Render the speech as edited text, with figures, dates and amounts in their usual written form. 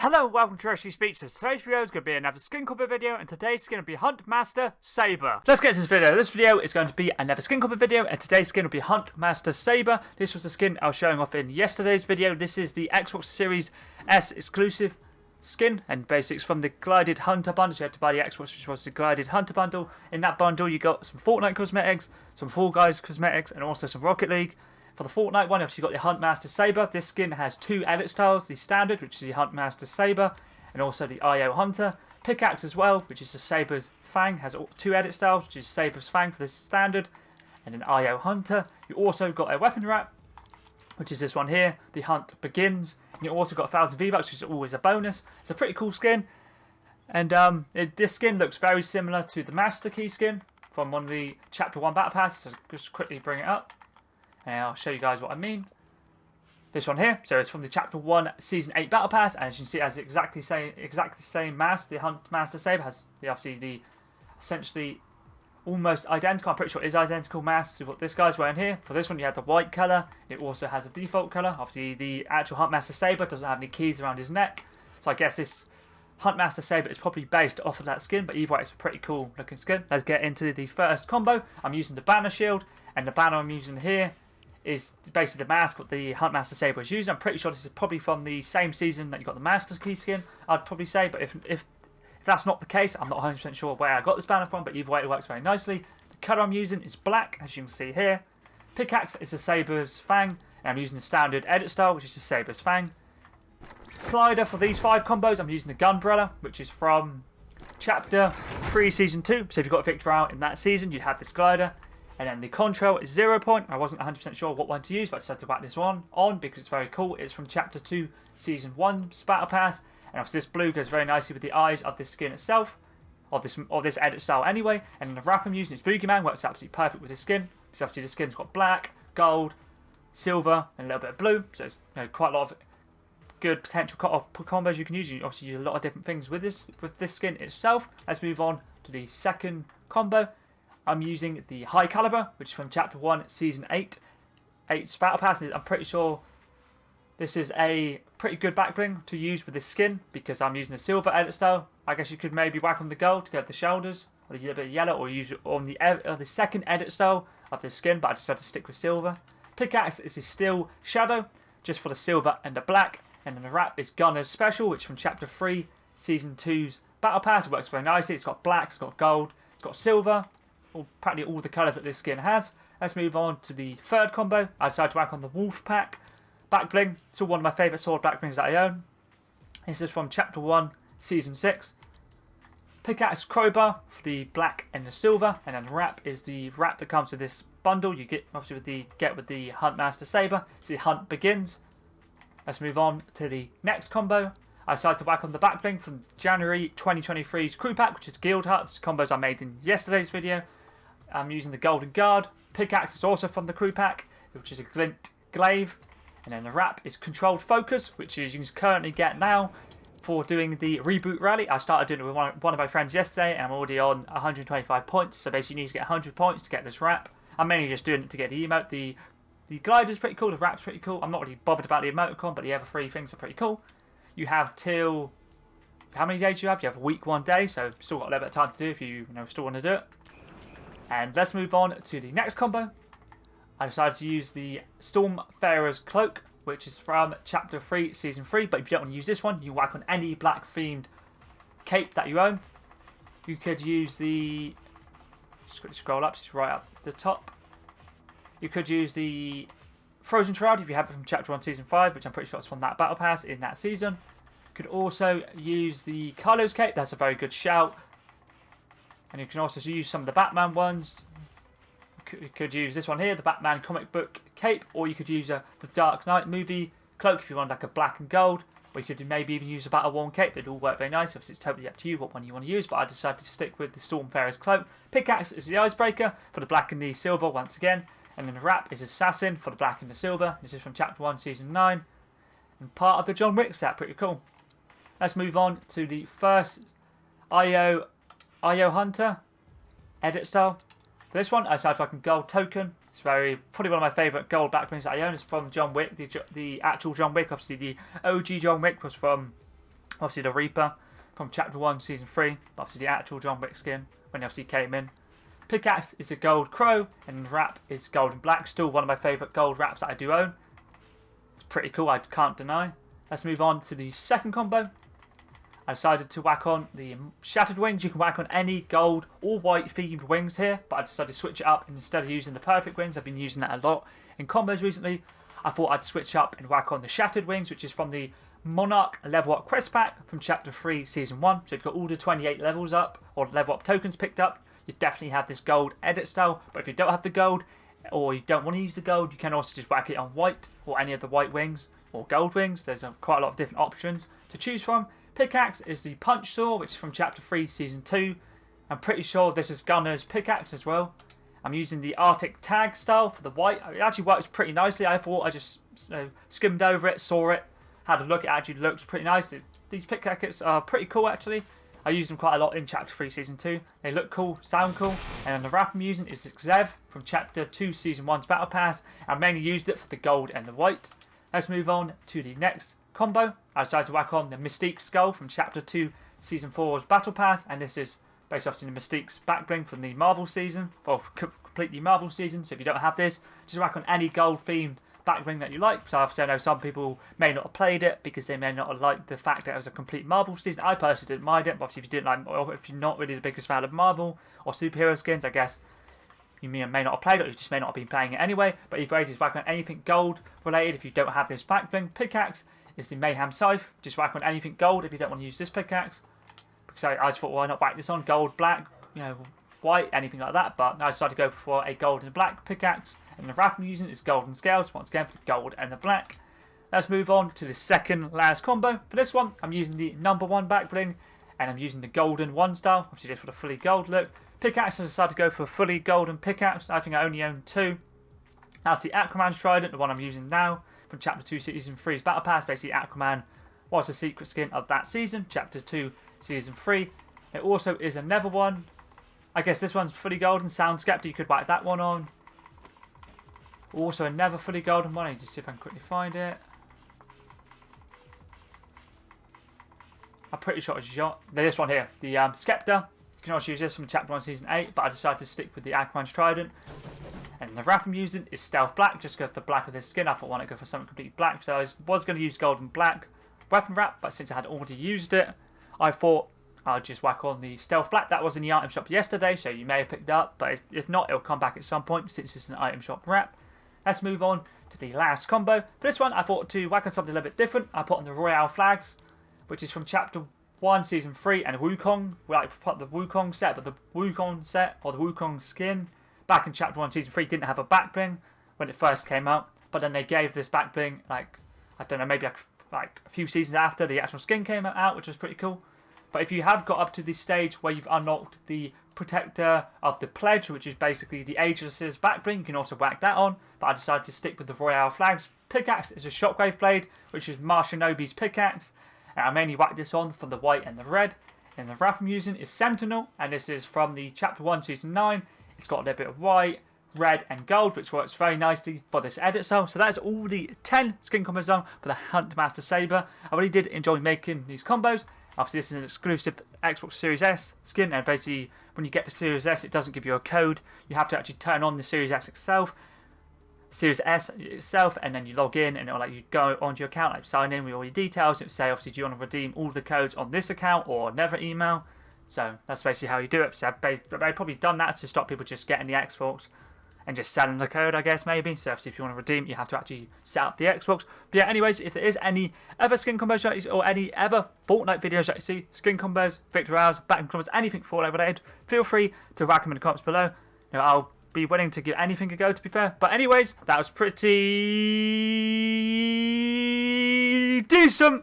Hello and welcome to Actually Speechless. Today's video is going to be another skin copy video, and today's going to be Huntmaster Saber. Let's get to this video. This video is going to be another skin copy video, and today's skin will be Huntmaster Saber. This was the skin I was showing off in yesterday's video. This is the Xbox Series S exclusive skin, and basically it's from the Glided Hunter bundle. So you have to buy the Xbox, which was the Glided Hunter bundle. In that bundle you got some Fortnite cosmetics, some Fall Guys cosmetics, and also some Rocket League. For the Fortnite one, obviously you've got the Huntmaster Saber. This skin has two edit styles, the standard, which is the Huntmaster Saber, and also the IO Hunter. Pickaxe as well, which is the Saber's Fang, has two edit styles, which is Saber's Fang for the standard, and an IO Hunter. You also got a weapon wrap, which is this one here, the Hunt Begins, and you also got 1,000 V-Bucks, which is always a bonus. It's a pretty cool skin, and this skin looks very similar to the Master Key skin from one of the Chapter 1 Battle Passes, so just quickly bring it up. And I'll show you guys what I mean. This one here, so it's from the Chapter 1 Season 8 Battle Pass, and as you can see it has exactly the same mask. The Huntmaster Saber has obviously the essentially almost identical, I'm pretty sure it is identical mask to what this guy's wearing here. For this one you have the white colour, it also has a default colour. Obviously the actual Huntmaster Saber doesn't have any keys around his neck, so I guess this Huntmaster Saber is probably based off of that skin, but either way it's a pretty cool looking skin. Let's get into the first combo. I'm using the banner shield, and the banner I'm using here is basically the mask what the Huntmaster Saber is using. I'm pretty sure this is probably from the same season that you got the Master Key skin, I'd probably say, but if that's not the case, I'm not 100% sure where I got this banner from, but either way it works very nicely. The colour I'm using is black, as you can see here. Pickaxe is the Saber's Fang, and I'm using the standard edit style, which is the Saber's Fang. Glider for these 5 combos, I'm using the Gunbrella, which is from Chapter 3 Season 2, so if you've got a victory out in that season, you'd have this glider. And then the contrail is 0 point. I wasn't 100% sure what one to use, but I decided to whack this one on because it's very cool. It's from Chapter 2, Season 1 Battle Pass. And obviously this blue goes very nicely with the eyes of this skin itself, of this edit style anyway. And then the wrap I'm using is Boogeyman, works absolutely perfect with this skin. Because obviously the skin's got black, gold, silver, and a little bit of blue. So it's quite a lot of good potential combos you can use. You obviously use a lot of different things with this skin itself. Let's move on to the second combo. I'm using the High Caliber, which is from Chapter 1, Season 8 Battle Pass. I'm pretty sure this is a pretty good backbling to use with this skin because I'm using a silver edit style. I guess you could maybe whack on the gold to get the shoulders, or a little bit of yellow, or use it on the second edit style of this skin, but I decided to stick with silver. Pickaxe is a Steel Shadow, just for the silver and the black. And then the wrap is Gunner's Special, which is from Chapter 3, Season 2's Battle Pass. It works very nicely. It's got black, it's got gold, it's got silver. Practically all the colours that this skin has. Let's move on to the third combo. I decided to whack on the Wolf Pack back bling. It's still one of my favourite sword back blings that I own. This is from Chapter 1, Season 6. Pickaxe Crowbar for the black and the silver, and then the wrap is the wrap that comes with this bundle. You get obviously with the Huntmaster Saber. It's the Hunt Begins. Let's move on to the next combo. I decided to whack on the back bling from January 2023's Crew Pack, which is Guild Huts, combos I made in yesterday's video. I'm using the Golden Guard. Pickaxe is also from the Crew Pack, which is a Glint Glaive. And then the wrap is Controlled Focus, which is you can currently get now for doing the Reboot Rally. I started doing it with one of my friends yesterday, and I'm already on 125 points. So basically you need to get 100 points to get this wrap. I'm mainly just doing it to get the emote. The glider's pretty cool, the wrap's pretty cool. I'm not really bothered about the emoticon, but the other 3 things are pretty cool. You have till, how many days do you have? You have a week, 1 day, so still got a little bit of time to do if you still want to do it. And let's move on to the next combo. I decided to use the Stormfarer's Cloak, which is from Chapter 3, Season 3, but if you don't want to use this one, you whack on any black themed cape that you own. You could use the, just quickly scroll up, so it's right up the top. You could use the Frozen Shroud if you have it from Chapter 1 Season 5, which I'm pretty sure it's from that Battle Pass in that season. You could also use the Carlos Cape, that's a very good shout. And you can also use some of the Batman ones. You could use this one here, the Batman comic book cape, or you could use the Dark Knight movie cloak if you want like a black and gold. Or you could maybe even use a Battle Worn cape, they'd all work very nice. Obviously it's totally up to you what one you want to use, but I decided to stick with the Stormfarer's Cloak. Pickaxe is the Icebreaker for the black and the silver once again. And then the wrap is Assassin for the black and the silver. This is from Chapter 1, Season 9. And part of the John Wick set. Pretty cool. Let's move on to the first IO Hunter edit style. For this one, I decided to whack gold token. It's probably one of my favourite gold back blings that I own. It's from John Wick, the actual John Wick. Obviously, the OG John Wick was from Obviously the Reaper from Chapter 1, Season 3. Obviously the actual John Wick skin when he obviously came in. Pickaxe is a gold crow, and the wrap is gold and black. Still one of my favourite gold wraps that I do own. It's pretty cool, I can't deny. Let's move on to the second combo. I decided to whack on the shattered wings. You can whack on any gold or white themed wings here, but I decided to switch it up. And instead of using the perfect wings, I've been using that a lot in combos recently. I thought I'd switch up and whack on the shattered wings, which is from the Monarch level up quest pack from Chapter 3 Season 1. So you've got all the 28 levels up or level up tokens picked up. You definitely have this gold edit style, but if you don't have the gold or you don't want to use the gold, you can also just whack it on white or any of the white wings or gold wings. There's quite a lot of different options to choose from. Pickaxe is the punch saw, which is from Chapter 3 Season 2. I'm pretty sure this is Gunner's pickaxe as well. I'm using the Arctic tag style for the white. It actually works pretty nicely. I thought I just skimmed over it, saw it, had a look. It actually looks pretty nice. These pickaxes are pretty cool actually. I use them quite a lot in Chapter 3 Season 2. They look cool, sound cool. And then the wrap I'm using is Zev from Chapter 2 Season 1's Battle Pass. I mainly used it for the gold and the white. Let's move on to the next combo. I decided to whack on the Mystique Skull from Chapter 2 Season 4's Battle Pass. And this is based off the Mystique's backbling from the Marvel season. Well, completely Marvel season. So if you don't have this, just whack on any gold themed backbling that you like. So obviously I know some people may not have played it because they may not have liked the fact that it was a complete Marvel season. I personally didn't mind it, but obviously if you didn't like, or if you're not really the biggest fan of Marvel or superhero skins, I guess you may not have played it, or you just may not have been playing it anyway. But either way, just whack on anything gold related if you don't have this backbling. Pickaxe is the Mayhem Scythe. Just whack on anything gold if you don't want to use this pickaxe. Because I just thought, why not whack this on? Gold, black, white, anything like that. But I decided to go for a gold and black pickaxe. And the wrap I'm using is golden scales, once again for the gold and the black. Let's move on to the second last combo. For this one, I'm using the number 1 backbling, and I'm using the golden 1 style, which is just for the fully gold look. Pickaxe, I decided to go for a fully golden pickaxe. I think I only own 2. That's the Aquaman's Trident, the one I'm using now, from Chapter 2 Season 3's Battle Pass. Basically, Aquaman was the secret skin of that season, Chapter 2 Season 3. It also is another one. I guess this one's fully golden. Sound Skepta, you could whack that one on. Also another fully golden one. Let me just see if I can quickly find it. I'm pretty sure it's this one here. The Skepta. You can also use this from Chapter 1 Season 8. But I decided to stick with the Aquaman's Trident. And the wrap I'm using is Stealth Black. Just because of the black of this skin. I thought I wanted to go for something completely black. So I was going to use golden black weapon wrap. But since I had already used it, I thought I'll just whack on the Stealth Black. That was in the item shop yesterday. So you may have picked it up. But if not, it'll come back at some point since it's an item shop wrap. Let's move on to the last combo. For this one, I thought to whack on something a little bit different. I put on the Royale flags, which is from Chapter 1, Season 3, and Wukong. We like to put the Wukong set, but the Wukong set, or the Wukong skin, back in Chapter 1, Season 3, didn't have a back bling when it first came out. But then they gave this back bling, like, I don't know, maybe like a few seasons after the actual skin came out, which was pretty cool. But if you have got up to the stage where you've unlocked the Protector of the Pledge, which is basically the Ageless's back bling, you can also whack that on. But I decided to stick with the Royale flags. Pickaxe is a Shockwave Blade, which is Marshinobi's pickaxe. And I mainly whacked this on for the white and the red. And the wrap I'm using is Sentinel, and this is from the Chapter 1 Season 9. It's got a little bit of white, red and gold, which works very nicely for this edit style. So that is all the 10 skin combos done for the Huntmaster Saber. I really did enjoy making these combos. Obviously this is an exclusive Xbox Series S skin, and basically when you get the Series S it doesn't give you a code. You have to actually turn on the Series S itself, and then you log in and it'll let you go onto your account, like sign in with all your details. It'll say obviously do you want to redeem all the codes on this account or never email. So that's basically how you do it. So I've probably done that to stop people just getting the Xbox and just selling the code, I guess, maybe. So if you want to redeem it, you have to actually set up the Xbox. But yeah, anyways, if there is any other skin combos or any other Fortnite videos that you see, skin combos, victory royales, battle combos, anything Fortnite related, feel free to whack them in the comments below. I'll be willing to give anything a go, to be fair. But anyways, that was pretty decent.